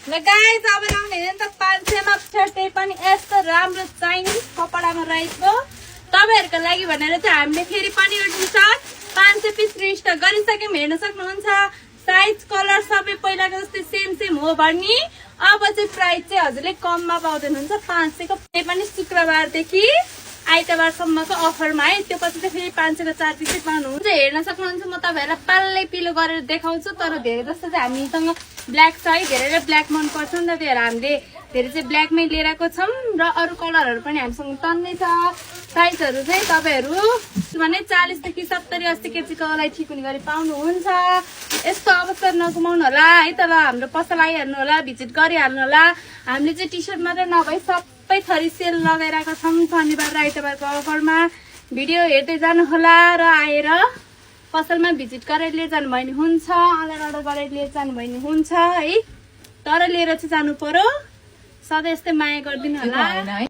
ल गाइस अब लाउने नि त 500 मा त्यही पनि यस्तो राम्रो चाइनिज कपडामा रहेको तपाईहरुको लागि भनेर चाहिँ हामीले फेरि पनि यो टी-शर्ट 500 पिस रिस्टक गरिसक्यौं हेर्न सक्नुहुन्छ साइज कलर सबै पहिलाको जस्तै सेम हो भनी अब चाहिँ प्राइस चाहिँ हजुरले कममा पाउँदैन हुन्छ 500 को त्यही पनि शुक्रबारदेखि आइतबारसम्मको अफरमा है त्यो पछि चाहिँ फेरि 500 को 4 पिस पाउनुहुन्छ हेर्न सक्नुहुन्छ म तपाईहरुलाई पाल्लै पिलो गरेर देखाउँछु तर धेरै जस्तो चाहिँ हामीसँग ब्ल्याक छ है धेरैले ब्ल्याक मन पर्छ नि त त्यही भएर हामीले धेरै चाहिँ ब्ल्याकमै लिएर आएको छौं र अरु कलरहरु पनि हामीसँग टन्नै छ साइजहरु चाहिँ तपाईहरु भने 40 देखि 70 80 केजीको लागि ठिक हुने गरी पाउनुहुन्छ यस्तो अवसर नगुमाउनु होला है त ल हाम्रो पसल आइहाल्नु होला भिजिट गरिहाल्नु होला हामीले चाहिँ टी-शर्ट मात्र नभई सबै थरी सेल लगाइरहेका छौं शनिबार र आइतबारको अफरमा भिडियो हेर्दै जानु होला र आएर पसलमा भिजिट गरेर लिएर जानु भयो नि हुन्छ अनलाइन अर्डर गरेर लिएर जानु भयो नि हुन्छ है तर लिएर चाहिँ जानु पर्यो सधैँ यस्तै माया गर्दिनु होला।